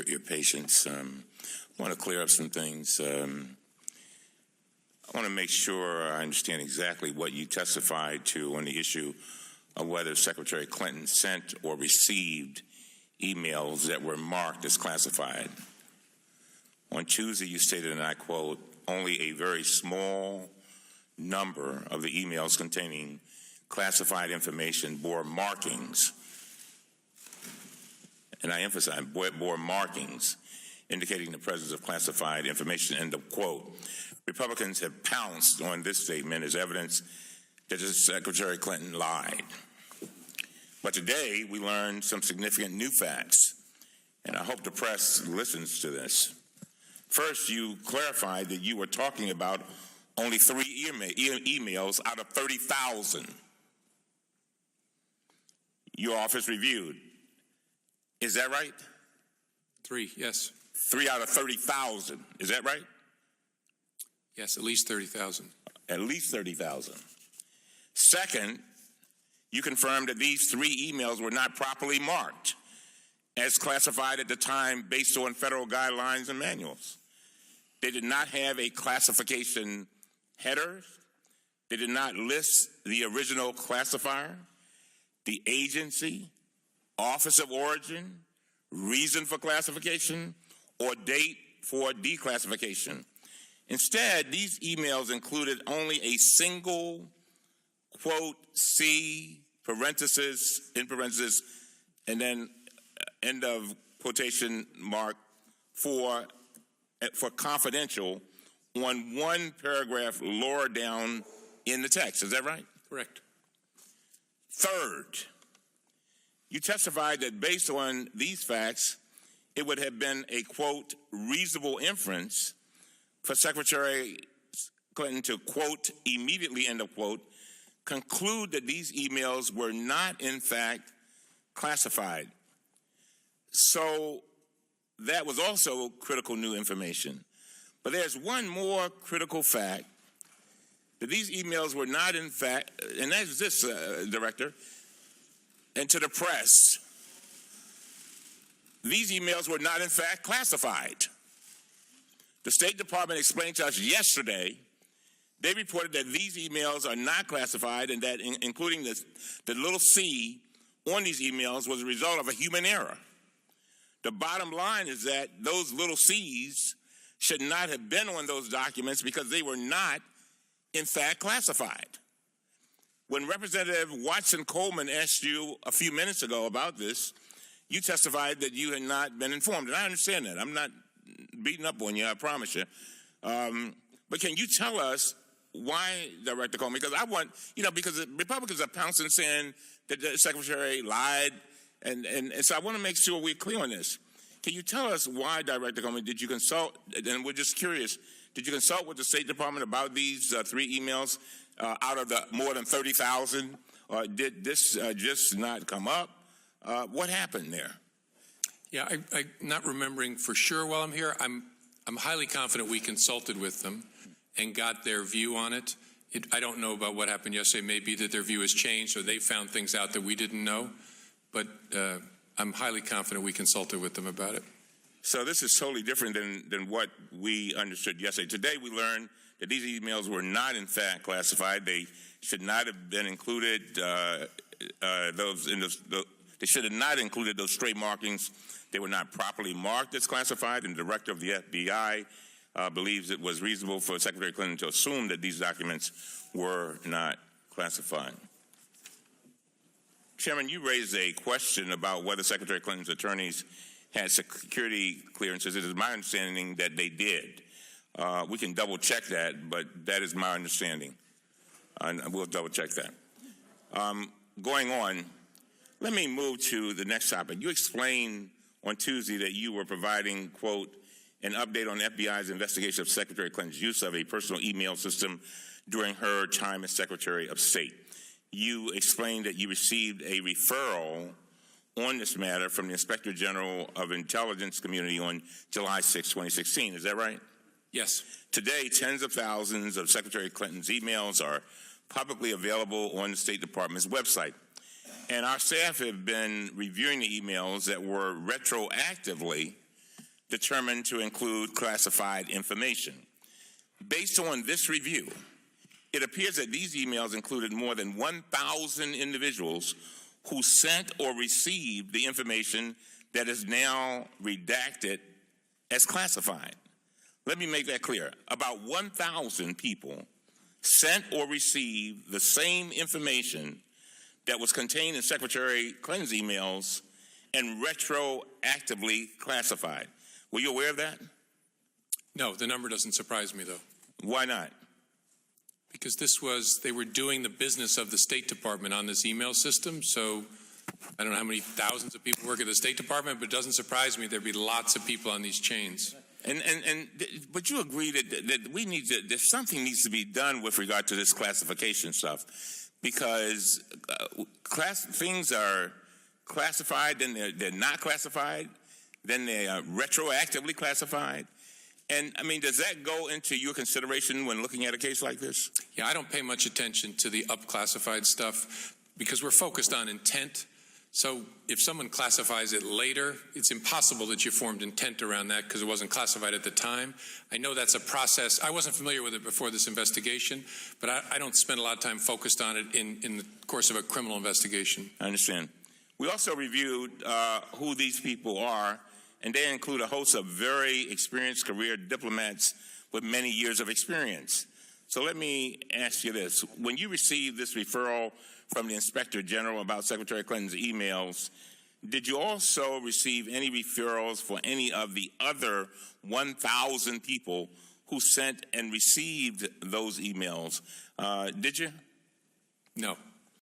your patience. I want to clear up some things. I want to make sure I understand exactly what you testified to on the issue of whether Secretary Clinton sent or received emails that were marked as classified. On Tuesday, you stated, and I quote, only a very small number of the emails containing classified information bore markings, and I emphasize, bore markings indicating the presence of classified information, end of quote. Republicans have pounced on this statement as evidence that Secretary Clinton lied. But today, we learned some significant new facts, and I hope the press listens to this. First, you clarified that you were talking about only 3 emails out of 30,000 your office reviewed. Is that right? 3, yes. 3 out of 30,000. Is that right? Yes, at least 30,000. At least 30,000. Second, you confirmed that these 3 emails were not properly marked as classified at the time based on federal guidelines and manuals. They did not have a classification header. They did not list the original classifier, the agency, office of origin, reason for classification, or date for declassification. Instead, these emails included only a single, quote, C, parenthesis, in parenthesis, and then end of quotation mark for confidential on one paragraph lower down in the text. Is that right? Correct. Third, you testified that based on these facts, it would have been a, quote, reasonable inference for Secretary Clinton to, quote, immediately, end of quote, conclude that these emails were not, in fact, classified. So that was also critical new information. But there's one more critical fact, that these emails were not, in fact, and that is this, Director, and to the press, these emails were not, in fact, classified. The State Department explained to us yesterday, they reported that these emails are not classified and that including the little C on these emails was a result of a human error. The bottom line is that those little C's should not have been on those documents because they were not, in fact, classified. When Representative Watson Coleman asked you a few minutes ago about this, you testified that you had not been informed, and I understand that. I'm not beating up on you, I promise you. But can you tell us why, Director Coleman? Because I want, because the Republicans are pouncing saying that the Secretary lied, and so I want to make sure we're clear on this. Can you tell us why, Director Coleman, did you consult, and we're just curious, did you consult with the State Department about these 3 emails out of the more than 30,000? Or did this just not come up? What happened there? Yeah, I'm not remembering for sure while I'm here. I'm highly confident we consulted with them and got their view on it. I don't know about what happened yesterday. Maybe that their view has changed or they found things out that we didn't know. But I'm highly confident we consulted with them about it. So this is totally different than what we understood yesterday. Today we learned that these emails were not, in fact, classified. They should not have been included. They should have not included those stray markings. They were not properly marked as classified, and the director of the FBI believes it was reasonable for Secretary Clinton to assume that these documents were not classified. Chairman, you raised a question about whether Secretary Clinton's attorneys had security clearances. It is my understanding that they did. We can double check that, but that is my understanding. And we'll double check that. Going on, let me move to the next topic. You explained on Tuesday that you were providing, quote, an update on the FBI's investigation of Secretary Clinton's use of a personal email system during her time as Secretary of State. You explained that you received a referral on this matter from the Inspector General of Intelligence Community on July 6, 2016. Is that right? Yes. Today, tens of thousands of Secretary Clinton's emails are publicly available on the State Department's website. And our staff have been reviewing the emails that were retroactively determined to include classified information. Based on this review, it appears that these emails included more than 1,000 individuals who sent or received the information that is now redacted as classified. Let me make that clear. About 1,000 people sent or received the same information that was contained in Secretary Clinton's emails and retroactively classified. Were you aware of that? No, the number doesn't surprise me, though. Why not? Because they were doing the business of the State Department on this email system. So I don't know how many thousands of people work at the State Department, but it doesn't surprise me there'd be lots of people on these chains. But you agree that we need to, that something needs to be done with regard to this classification stuff, because things are classified, then they're not classified, then they are retroactively classified. And, I mean, does that go into your consideration when looking at a case like this? Yeah, I don't pay much attention to the up-classified stuff because we're focused on intent. So if someone classifies it later, it's impossible that you formed intent around that because it wasn't classified at the time. I know that's a process. I wasn't familiar with it before this investigation, but I don't spend a lot of time focused on it in the course of a criminal investigation. I understand. We also reviewed who these people are, and they include a host of very experienced career diplomats with many years of experience. So let me ask you this. When you received this referral from the Inspector General about Secretary Clinton's emails, did you also receive any referrals for any of the other 1,000 people who sent and received those emails? Did you? No.